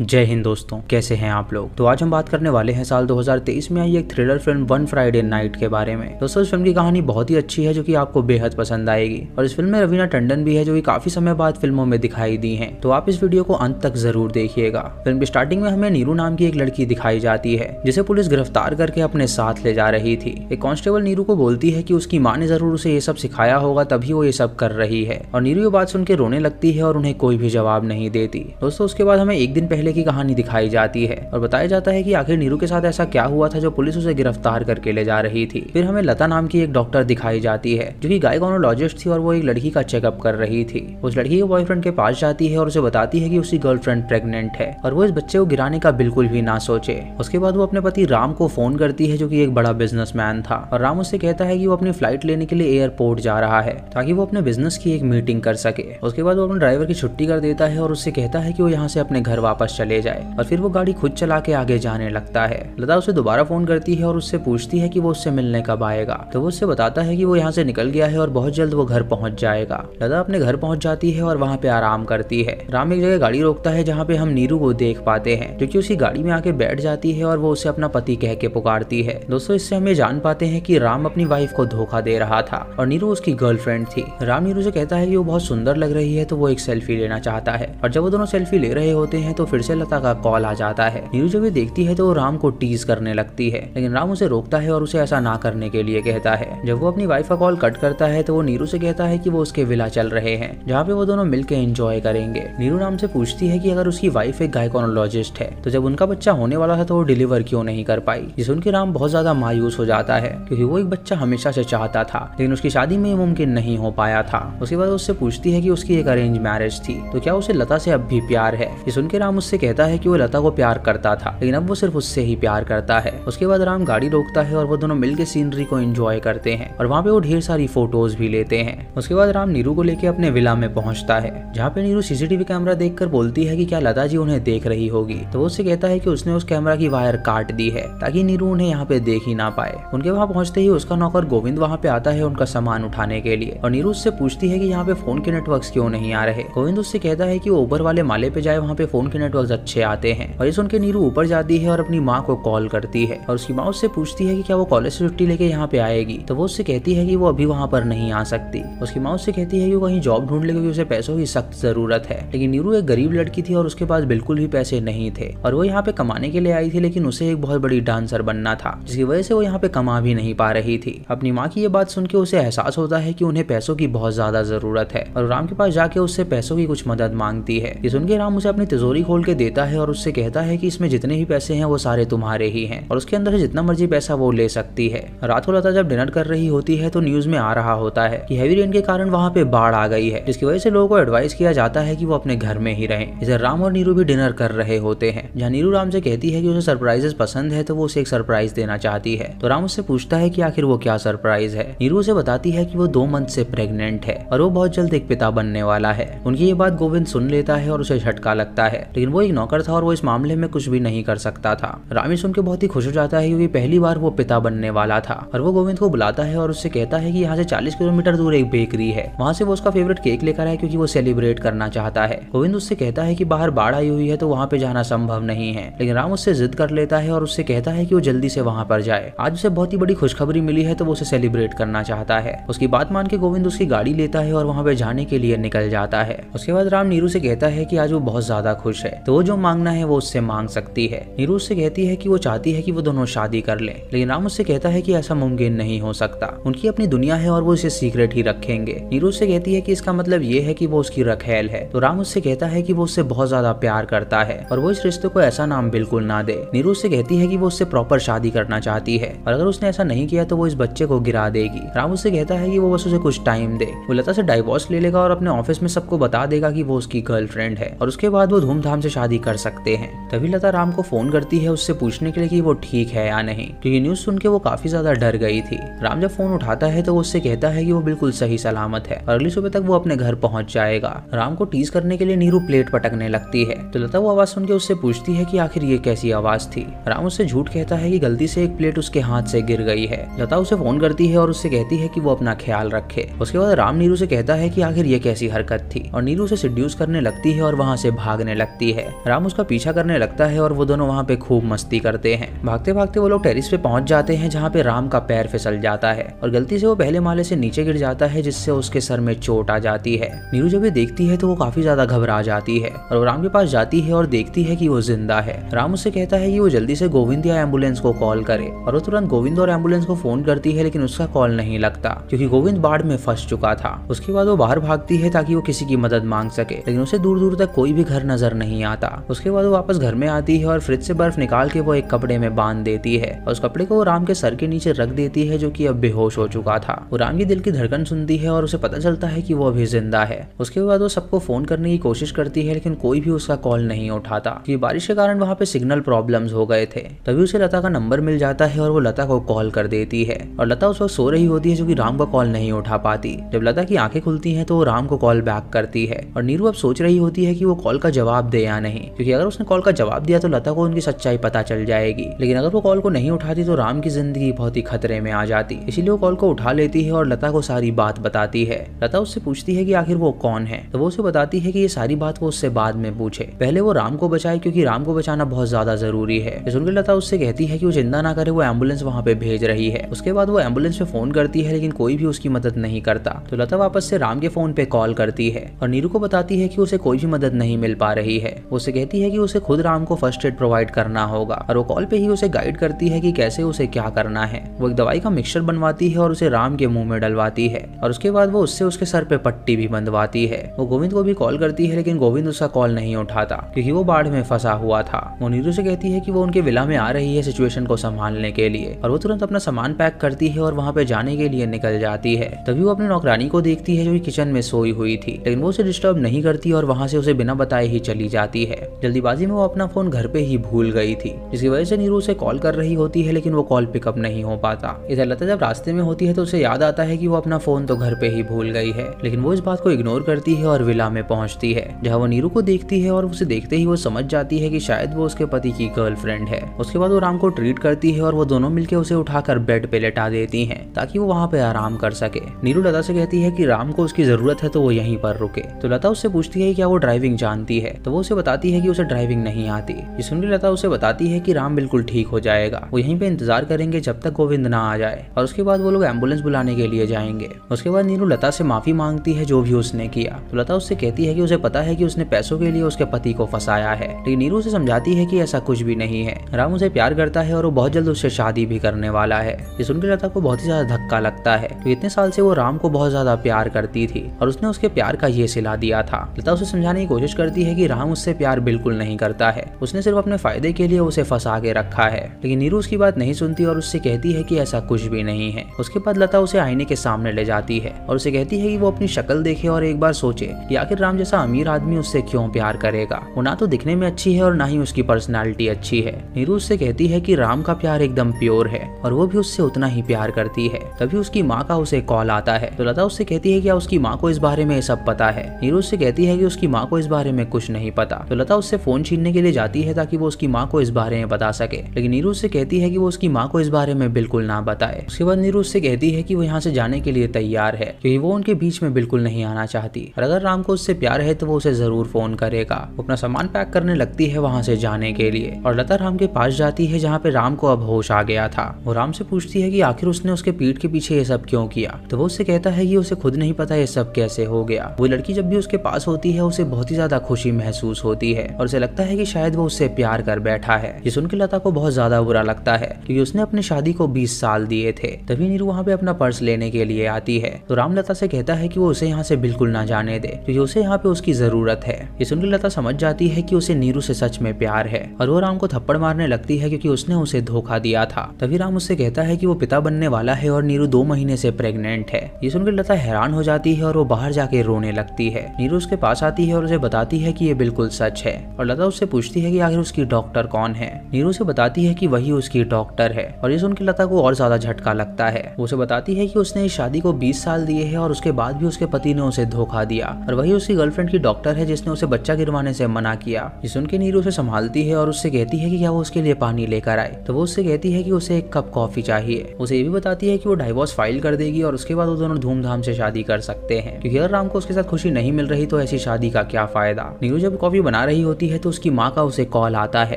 जय हिंद दोस्तों, कैसे हैं आप लोग। तो आज हम बात करने वाले हैं साल 2023 में आई एक thriller film one Friday night के बारे में। दोस्तों इस फिल्म की कहानी बहुत ही अच्छी है जो कि आपको बेहद पसंद आएगी और इस फिल्म में रवीना टंडन भी है जो कि काफी समय बाद फिल्मों में दिखाई दी है। तो आप इस वीडियो को अंत तक जरूर देखिएगा। फिल्म की स्टार्टिंग में हमें नीरू नाम की एक लड़की दिखाई जाती है जिसे पुलिस गिरफ्तार करके अपने साथ ले जा रही थी। एक कांस्टेबल नीरू को बोलती है कि उसकी माँ ने जरूर उसे ये सब सिखाया होगा तभी वो ये सब कर रही है और नीरू ये बात सुन के रोने लगती है और उन्हें कोई भी जवाब नहीं देती। दोस्तों उसके बाद हमें एक दिन पहले की कहानी दिखाई जाती है और बताया जाता है कि आखिर नीरू के साथ ऐसा क्या हुआ था जो पुलिस उसे गिरफ्तार करके ले जा रही थी। फिर हमें लता नाम की एक डॉक्टर दिखाई जाती है जो कि गायकोनोलॉजिस्ट थी और वो एक लड़की का चेकअप कर रही थी। उस लड़की के बॉयफ्रेंड के पास जाती है और उसे बताती है कि उसकी गर्लफ्रेंड प्रेग्नेंट है और वो इस बच्चे को गिराने का बिल्कुल भी ना सोचे। उसके बाद वो अपने पति राम को फोन करती है जो कि एक बड़ा बिजनेसमैन था और राम उससे कहता है कि वो अपनी फ्लाइट लेने के लिए एयरपोर्ट जा रहा है ताकि वो अपने बिजनेस की एक मीटिंग कर सके। उसके बाद वो अपने ड्राइवर की छुट्टी कर देता है और उससे कहता है कि वो यहाँ से अपने घर वापस चले जाए और फिर वो गाड़ी खुद चला के आगे जाने लगता है। लता उसे दोबारा फोन करती है और उससे पूछती है कि वो उससे मिलने कब आएगा। तो वो उससे बताता है कि वो यहाँ से निकल गया है और बहुत जल्द वो घर पहुंच जाएगा। लता अपने घर पहुंच जाती है और वहाँ पे आराम करती है। राम एक जगह गाड़ी रोकता है जहाँ पे हम नीरू को देख पाते हैं जो कि उसकी गाड़ी में आके बैठ जाती है और वो उसे अपना पति कह के पुकारती है। दोस्तों इससे हम ये जान पाते हैं कि राम अपनी वाइफ को धोखा दे रहा था और नीरू उसकी गर्लफ्रेंड थी। राम नीरू से कहता है कि वो बहुत सुंदर लग रही है तो वो एक सेल्फी लेना चाहता है और जब वो दोनों सेल्फी ले रहे होते हैं तो फिर से लता का कॉल आ जाता है। नीरू जब ये देखती है तो वो राम को टीज करने लगती है लेकिन राम उसे रोकता है और उसे ऐसा ना करने के लिए कहता है। जब वो अपनी वाइफ का कॉल कट करता है तो वो नीरू से कहता है कि वो उसके विला चल रहे हैं जहाँ पे वो दोनों मिलकर एंजॉय करेंगे। नीरू राम से पूछती है कि अगर उसकी वाइफ एक गायकोनोलॉजिस्ट है तो जब उनका बच्चा होने वाला था तो वो डिलीवर क्यों नहीं कर पाई। जिसे सुन के राम बहुत ज्यादा मायूस हो जाता है क्योंकि वो एक बच्चा हमेशा से चाहता था लेकिन उसकी शादी में मुमकिन नहीं हो पाया था। उसके बाद उससे पूछती है कि उसकी एक अरेंज मैरिज थी तो क्या उसे लता से अब भी प्यार है। ये सुन के राम उससे कहता है कि वो लता को प्यार करता था लेकिन अब वो सिर्फ उससे ही प्यार करता है। उसके बाद राम गाड़ी रोकता है और वो दोनों मिलकर सीनरी को एंजॉय करते हैं और वहाँ पे वो ढेर सारी फोटोज भी लेते हैं। उसके बाद राम नीरू को लेके अपने विला में पहुंचता है जहाँ पे नीरू सीसीटीवी कैमरा देखकर बोलती है कि क्या लता जी उन्हें देख रही होगी। तो वो उससे कहता है कि उसने उस कैमरा की वायर काट दी है ताकि नीरू उन्हें यहाँ पे देख ही ना पाए। उनके वहाँ पहुंचते ही उसका नौकर गोविंद वहाँ पे आता है उनका सामान उठाने के लिए और नीरू उससे पूछती है कि यहाँ पे फोन के नेटवर्क्स क्यों नहीं आ रहे। गोविंद उससे कहता है कि वो ऊपर वाले माले पे जाए, वहाँ पे फोन के नेटवर्क्स अच्छे आते हैं। और ये सुन के नीरू ऊपर जाती है और अपनी माँ को कॉल करती है और उसकी माँ उससे पूछती है कि क्या वो कॉलेज से छुट्टी लेके यहाँ पे आएगी। तो वो उससे कहती है कि वो अभी वहाँ पर नहीं आ सकती। उसकी माँ उससे कहती है कि वो कहीं जॉब ढूंढ ले क्योंकि उसे पैसों की सख्त जरूरत है। लेकिन नीरू एक गरीब लड़की थी और उसके पास बिल्कुल भी पैसे नहीं थे और वो यहाँ पे कमाने के लिए आई थी लेकिन उसे एक बहुत बड़ी डांसर बनना था जिसकी वजह से वो यहाँ पे कमा भी नहीं पा रही थी। अपनी माँ की ये बात सुन के उसे एहसास होता है कि उन्हें पैसों की बहुत ज्यादा जरूरत है और राम के पास जाके उससे पैसों की कुछ मदद मांगती है। ये सुन के राम उसे अपनी तिजोरी खोल के देता है और उससे कहता है कि इसमें जितने भी पैसे हैं वो सारे तुम्हारे ही हैं और उसके अंदर से जितना मर्जी पैसा वो ले सकती है। रात को लता जब डिनर कर रही होती है तो न्यूज में आ रहा होता है कि हैवी रेन के कारण वहाँ पे बाढ़ आ गई है जिसकी वजह से लोगों को एडवाइस किया जाता है कि वो अपने घर में ही रहें। इधर राम और नीरू भी डिनर कर रहे होते हैं जहाँ नीरू राम से कहती है कि उसे सरप्राइजेस पसंद है तो वो उसे एक सरप्राइज देना चाहती है। तो राम उससे पूछता है कि आखिर वो क्या सरप्राइज है। नीरू उसे बताती है कि वो 2 मंथ से प्रेग्नेंट है और वो बहुत जल्द एक पिता बनने वाला है। उनकी ये बात गोविंद सुन लेता है और उसे झटका लगता है लेकिन वो एक नौकर था और वो इस मामले में कुछ भी नहीं कर सकता था। रामी सुन के बहुत ही खुश हो जाता है क्योंकि पहली बार वो पिता बनने वाला था और वो गोविंद को बुलाता है और उससे कहता है कि यहाँ से 40 किलोमीटर दूर एक बेकरी है, वहाँ से वो उसका फेवरेट केक लेकर आए क्योंकि वो सेलिब्रेट करना चाहता है। गोविंद उससे कहता है कि बाहर बाढ़ आई हुई है तो वहाँ पे जाना संभव नहीं है लेकिन राम उससे जिद कर लेता है और उससे कहता है कि वो जल्दी से वहाँ पर जाए। आज उसे बहुत ही बड़ी खुशखबरी मिली है तो वो उसे सेलिब्रेट करना चाहता है। उसकी बात मान के गोविंद उसकी गाड़ी लेता है और वहाँ पे जाने के लिए निकल जाता है। उसके बाद राम नीरू से कहता है कि आज वो बहुत ज्यादा खुश है तो वो जो मांगना है वो उससे मांग सकती है। नीरू उससे कहती है कि वो चाहती है कि वो दोनों शादी कर ले लेकिन राम उससे कहता है कि ऐसा मुमकिन नहीं हो सकता, उनकी अपनी दुनिया है और वो इसे सीक्रेट ही रखेंगे। नीरू उससे कहती है कि इसका मतलब ये है कि वो उसकी रखेल है। तो राम उससे कहता है कि वो उससे बहुत ज्यादा प्यार करता है और वो इस रिश्ते को ऐसा नाम बिल्कुल ना दे। नीरू उससे कहती है कि वो उससे प्रॉपर शादी करना चाहती है और अगर उसने ऐसा नहीं किया तो वो इस बच्चे को गिरा देगी। राम उससे कहता है कि वो बस उसे कुछ टाइम दे, वो लता से डाइवोर्स ले लेगा और अपने ऑफिस में सबको बता देगा कि वो उसकी गर्लफ्रेंड है और उसके बाद वो धूमधाम से शादी कर सकते हैं। तभी लता राम को फोन करती है उससे पूछने के लिए कि वो ठीक है या नहीं क्योंकि न्यूज सुन के वो काफी ज्यादा डर गई थी। राम जब फोन उठाता है तो वो उससे कहता है कि वो बिल्कुल सही सलामत है और अगली सुबह तक वो अपने घर पहुंच जाएगा। राम को टीज करने के लिए नीरू प्लेट पटकने लगती है तो लता वो आवाज सुन के उससे पूछती है कि आखिर ये कैसी आवाज थी। राम उससे झूठ कहता है कि गलती से एक प्लेट उसके हाथ से गिर गई है। लता उसे फोन करती है और उससे कहती है कि वो अपना ख्याल रखे। उसके बाद राम नीरू से कहता है कि आखिर ये कैसी हरकत थी और नीरू उसे सिड्यूस करने लगती है और वहाँ से भागने लगती है। है। राम उसका पीछा करने लगता है और वो दोनों वहाँ पे खूब मस्ती करते हैं। भागते भागते वो लोग टेरिस पे पहुंच जाते हैं जहाँ पे राम का पैर फिसल जाता है और गलती से वो पहले माले से नीचे गिर जाता है, जिससे उसके सर में चोट आ जाती है। नीरू जब ये देखती है तो वो काफी ज्यादा घबरा जाती है और वो राम के पास जाती है और देखती है कि वो जिंदा है। राम उससे कहता है कि वो जल्दी से गोविंद या एम्बुलेंस को कॉल करे और वो तुरंत गोविंद और एम्बुलेंस को फोन करती है, लेकिन उसका कॉल नहीं लगता क्योंकि गोविंद बाढ़ में फंस चुका था। उसके बाद वो बाहर भागती है ताकि वो किसी की मदद मांग सके, लेकिन उसे दूर दूर तक कोई भी घर नजर नहीं आता। उसके बाद वो वापस घर में आती है और फ्रिज से बर्फ निकाल के वो एक कपड़े में बांध देती है और उस कपड़े को वो राम के सर के नीचे रख देती है, जो कि अब बेहोश हो चुका था। वो राम की दिल की धड़कन सुनती है और उसे पता चलता है कि वो अभी जिंदा है। उसके बाद वो सबको फोन करने की कोशिश करती है, लेकिन कोई भी उसका कॉल नहीं उठाता क्योंकि बारिश के कारण वहाँ पे सिग्नल प्रॉब्लम्स हो गए थे। तभी उसे लता का नंबर मिल जाता है और वो लता को कॉल कर देती है और लता उस वक्त सो रही होती है, जो कि राम का कॉल नहीं उठा पाती। जब लता की आंखें खुलती हैं तो वो राम को कॉल बैक करती है और नीरू अब सोच रही होती है कि वो कॉल का जवाब दे या नहीं, क्योंकि अगर उसने कॉल का जवाब दिया तो लता को उनकी सच्चाई पता चल जाएगी, लेकिन अगर वो कॉल को नहीं उठाती तो राम की जिंदगी बहुत ही खतरे में आ जाती। इसीलिए वो कॉल को उठा लेती है और लता को सारी बात बताती है। लता उससे पूछती है कि आखिर वो कौन है, तो वो उसे बताती है कि ये सारी बात वो उससे बाद में पूछे, पहले वो राम को बचाए क्योंकि राम को बचाना बहुत ज्यादा जरूरी है। ये सुनकर लता उससे कहती है कि वो चिंता ना करे, वो एम्बुलेंस वहाँ पे भेज रही है। उसके बाद वो एम्बुलेंस पे फोन करती है, लेकिन कोई भी उसकी मदद नहीं करता। तो लता वापस से राम के फोन पे कॉल करती है और नीरू को बताती है कि उसे कोई भी मदद नहीं मिल पा रही है। वो उसे कहती है कि उसे खुद राम को फर्स्ट एड प्रोवाइड करना होगा और वो कॉल पे ही उसे गाइड करती है कि कैसे उसे क्या करना है। वो एक दवाई का मिक्सचर बनवाती है और उसे राम के मुंह में डलवाती है और उसके बाद वो उससे उसके सर पे पट्टी भी बंधवाती है। वो गोविंद को भी कॉल करती है, लेकिन गोविंद उसका कॉल नहीं उठाता क्योंकि वो बाढ़ में फंसा हुआ था। वो नीरू से कहती है कि वो उनके विला में आ रही है सिचुएशन को संभालने के लिए और वो तुरंत अपना सामान पैक करती है और वहाँ पे जाने के लिए निकल जाती है। तभी वो अपनी नौकरानी को देखती है जो कि किचन में सोई हुई थी, लेकिन वो उसे डिस्टर्ब नहीं करती और वहाँ से उसे बिना बताए ही चली जाती है। जल्दीबाजी में वो अपना फोन घर पे ही भूल गई थी, जिसकी वजह से नीरू उसे कॉल कर रही होती है, लेकिन वो कॉल पिकअप नहीं हो पाता। इधर लता जब रास्ते में होती है तो उसे याद आता है कि वो अपना फोन तो घर पे ही भूल गई है, लेकिन वो इस बात को इग्नोर करती है और विला में पहुंचती है, जहाँ वो नीरू को देखती है और उसे देखते ही वो समझ जाती है कि शायद वो उसके पति की गर्लफ्रेंड है। उसके बाद वो राम को ट्रीट करती है और वो दोनों मिलकर उसे उठाकर बेड पे लेटा देती हैं ताकि वो वहाँ पे आराम कर सके। नीरू लता से कहती है कि राम को उसकी जरूरत है तो वो यहीं पर रुके। तो लता उससे पूछती है क्या वो ड्राइविंग जानती है, तो वो उसे बताती है कि उसे ड्राइविंग नहीं आती। ये सुनकर लता उसे बताती है कि राम बिल्कुल ठीक हो जाएगा, वो यहीं पे इंतजार करेंगे जब तक गोविंद ना आ जाए और उसके बाद वो लोग एम्बुलेंस बुलाने के लिए जाएंगे। उसके बाद नीरू लता से माफी मांगती है जो भी उसने किया। तो लता उससे कहती है कि उसे पता है कि उसने पैसों के लिए उसके पति को फंसाया है, लेकिन नीरू उसे समझाती है कि ऐसा कुछ भी नहीं है। राम उसे प्यार करता है और वो बहुत जल्द उससे शादी भी करने वाला है। ये सुनकर लता को बहुत ही ज्यादा धक्का लगता है क्योंकि इतने साल से वो राम को बहुत ज्यादा प्यार करती थी और उसने उसके प्यार का ये सिला दिया था। लता उसे समझाने की कोशिश करती है कि राम उससे प्यार बिल्कुल नहीं करता है, उसने सिर्फ अपने फायदे के लिए उसे फंसा के रखा है, लेकिन नीरू उसकी बात नहीं सुनती और उससे कहती है कि ऐसा कुछ भी नहीं है। उसके बाद लता उसे आईने के सामने ले जाती है और उसे कहती है कि वो अपनी शक्ल देखे और एक बार सोचे कि आखिर राम जैसा अमीर आदमी उससे क्यों प्यार करेगा। वो ना तो दिखने में अच्छी है और ना ही उसकी पर्सनालिटी अच्छी है। नीरू उससे कहती है कि राम का प्यार एकदम प्योर है और वो भी उससे उतना ही प्यार करती है। तभी उसकी माँ का उसे कॉल आता है तो लता उससे कहती है कि उसकी माँ को इस बारे में सब पता है। नीरू उससे कहती है कि उसकी माँ को इस बारे में कुछ नहीं पता। तो लता उससे फोन छीनने के लिए जाती है ताकि वो उसकी माँ को इस बारे में बता सके, लेकिन नीरू उससे कहती है कि वो उसकी माँ को इस बारे में बिल्कुल ना बताए। उसके बाद नीरू उससे कहती है कि वो यहाँ से जाने के लिए तैयार है क्योंकि वो उनके बीच में बिल्कुल नहीं आना चाहती और अगर राम को उससे प्यार है तो वो उसे जरूर फोन करेगा। वो अपना सामान पैक करने लगती है वहाँ से जाने के लिए और लता राम के पास जाती है जहाँ पे राम को अब होश आ गया था। वो राम से पूछती है कि आखिर उसने उसके पीठ के पीछे ये सब क्यों किया, तो वो उससे कहता है कि उसे खुद नहीं पता ये सब कैसे हो गया। वो लड़की जब भी उसके पास होती है उसे बहुत ही ज्यादा खुशी महसूस होती है और उसे लगता है कि शायद वो उससे प्यार कर बैठा है। ये सुनकर लता को बहुत ज्यादा बुरा लगता है क्योंकि उसने अपनी शादी को 20 साल दिए थे। तभी नीरू वहाँ पे अपना पर्स लेने के लिए आती है तो राम लता से कहता है कि वो उसे यहाँ से बिल्कुल ना जाने दे क्योंकि उसे यहाँ पे उसकी जरूरत है। ये सुनकर लता समझ जाती है कि उसे नीरू से सच में प्यार है और वो राम को थप्पड़ मारने लगती है क्योंकि उसने उसे धोखा दिया था। तभी राम उससे कहता है कि वो पिता बनने वाला है और नीरू 2 महीने से प्रेग्नेंट है। ये सुनकर लता हैरान हो जाती है और वो बाहर जाके रोने लगती है। नीरू उसके पास आती है और उसे बताती है कि ये बिल्कुल सच है और लता उससे पूछती है कि आखिर उसकी डॉक्टर कौन है। नीरू से बताती है कि वही उसकी डॉक्टर है और ये सुनकर लता को और ज्यादा झटका लगता है। वो उसे बताती है कि उसने इस शादी को 20 साल दिए हैं और उसके बाद भी उसके पति ने उसे धोखा दिया और वही उसकी गर्लफ्रेंड की डॉक्टर है जिसने उसे बच्चा गिरवाने से मना किया। ये सुनकर नीरू उसे संभालती है और उससे कहती है कि क्या वो उसके लिए पानी लेकर आए, तो वो उससे कहती है कि उसे एक कप कॉफी चाहिए। उसे ये भी बताती है कि वो डाइवोर्स फाइल कर देगी और उसके बाद वो दोनों धूमधाम से शादी कर सकते हैं क्योंकि अगर राम को उसके साथ खुशी नहीं मिल रही तो ऐसी शादी का क्या फायदा। नीरू जब कॉफी बना रही होती है तो उसकी माँ का उसे कॉल आता है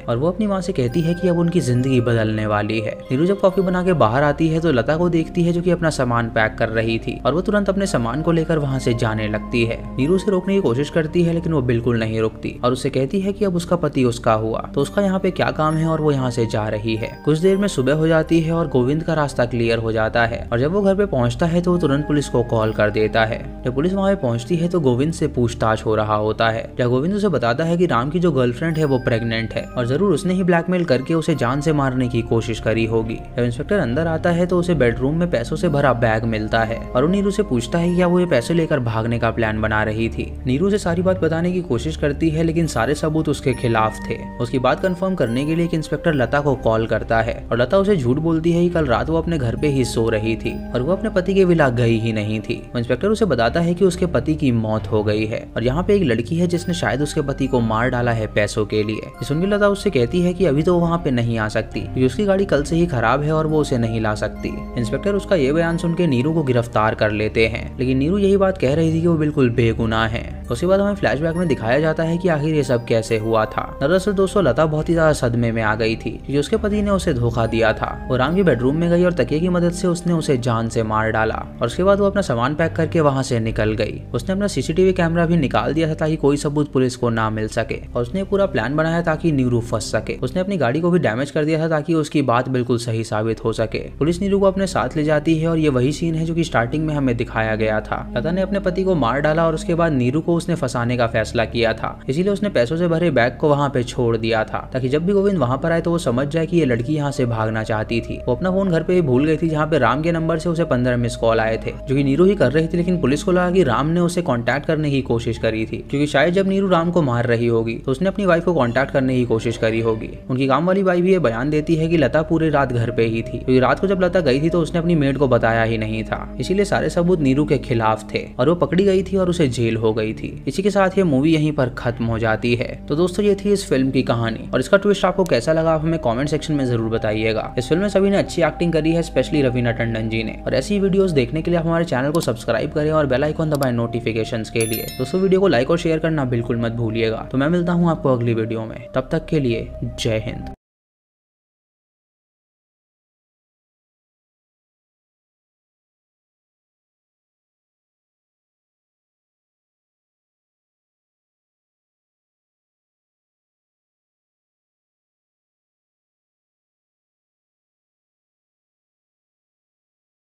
और वो अपनी माँ से कहती है कि अब उनकी जिंदगी बदलने वाली है। नीरू जब कॉफी बना के बाहर आती है तो लता को देखती है जो कि अपना सामान पैक कर रही थी और वो तुरंत अपने सामान को लेकर वहाँ से जाने लगती है। नीरू उसे रोकने की कोशिश करती है लेकिन वो बिल्कुल नहीं रुकती और उससे कहती है कि अब उसका पति उसका हुआ तो उसका यहाँ पे क्या काम है और वो यहाँ से जा रही है। कुछ देर में सुबह हो जाती है और गोविंद का रास्ता क्लियर हो जाता है और जब वो घर पे पहुंचता है तो वो तुरंत पुलिस को कॉल कर देता है। जब पुलिस वहाँ पे पहुंचती है तो गोविंद से पूछताछ हो रहा होता है। जब गोविंद उसे बताता है कि राम की जो गर्लफ्रेंड है वो प्रेग्नेंट है और जरूर उसने ही ब्लैकमेल करके उसे जान से मारने की कोशिश करी होगी। जब इंस्पेक्टर अंदर आता है तो उसे बेडरूम में पैसों से भरा बैग मिलता है और वो नीरू से पूछता है कि क्या वो ये पैसे लेकर भागने का प्लान बना रही थी। नीरू से सारी बात बताने की कोशिश करती है लेकिन सारे सबूत उसके खिलाफ थे। उसकी बात कंफर्म करने के लिए एक इंस्पेक्टर लता को कॉल करता है और लता उसे झूठ बोलती है कि कल रात वो अपने घर पे ही सो रही थी और वो अपने पति के विला गई ही नहीं थी। इंस्पेक्टर उसे बताता है कि उसके पति की मौत हो गई है और यहाँ पे एक लड़की है जिसने शायद उसके पति को मार डाला है पैसों के लिए। सुनकर लता उससे कहती है कि अभी तो वो वहाँ पे नहीं आ सकती क्योंकि उसकी गाड़ी कल से ही खराब है और वो उसे नहीं ला सकती। इंस्पेक्टर उसका ये बयान सुन के नीरू को गिरफ्तार कर लेते हैं लेकिन नीरू यही बात कह रही थी कि वो बिल्कुल बेगुनाह है। उसके बाद हमें फ्लैशबैक में दिखाया जाता है कि आखिर ये सब कैसे हुआ था। दरअसल दोस्तों लता बहुत ही ज्यादा सदमे में आ गई थी क्योंकि उसके पति ने उसे धोखा दिया था। वो राम के बेडरूम में गई और तकिए की मदद से उसने उसे जान से मार डाला और उसके बाद वो अपना सामान पैक करके वहाँ से निकल गई। उसने अपना सीसीटीवी कैमरा भी निकाल दिया था ताकि कोई सबूत पुलिस को ना मिल सके और उसने पूरा प्लान बनाया ताकि नीरू फंस सके। उसने अपनी गाड़ी को भी डैमेज कर दिया था ताकि उसकी बात बिल्कुल सही साबित हो सके। पुलिस नीरू को अपने साथ ले जाती है और ये वही सीन है जो कि स्टार्टिंग में हमें दिखाया गया था। लता ने अपने पति को मार डाला और उसके बाद नीरू को उसने फंसाने का फैसला किया था, इसीलिए उसने पैसों से भरे बैग को वहाँ पे छोड़ दिया था ताकि जब भी गोविंद वहाँ पर आए तो वो समझ जाए कि ये लड़की यहाँ से भागना चाहती थी। वो अपना फोन घर पे ही भूल गई थी जहाँ पे राम के नंबर से उसे 15 मिस कॉल आए थे जो कि नीरू ही कर रही थी, लेकिन पुलिस को लगा कि राम ने उसे कांटेक्ट करने की कोशिश करी थी क्योंकि शायद जब नीरू राम को मार रही होगी तो उसने अपनी वाइफ को कांटेक्ट करने की कोशिश करी होगी। उनकी काम वाली वाइफ भी ये बयान देती है कि लता पूरी रात घर पे ही थी क्योंकि रात को जब लता गई थी तो उसने अपनी मेड को बताया ही नहीं था, इसीलिए सारे सबूत नीरू के खिलाफ थे और वो पकड़ी गई थी और उसे जेल हो गई थी। इसी के साथ ये मूवी यहीं पर खत्म हो जाती है। तो दोस्तों ये थी इस फिल्म की कहानी और इसका ट्विस्ट आपको कैसा लगा आप हमें कमेंट सेक्शन में जरूर बताइएगा। इस फिल्म में सभी ने अच्छी एक्टिंग करी है, स्पेशली रवीना टंडन जी ने। और ऐसी वीडियोस देखने के लिए आप हमारे चैनल को सब्सक्राइब करें और बेल आइकन दबाएं नोटिफिकेशंस के लिए। दोस्तों वीडियो को लाइक और शेयर करना बिल्कुल मत भूलिएगा। तो मैं मिलता हूँ आपको अगली वीडियो में, तब तक के लिए जय हिंद।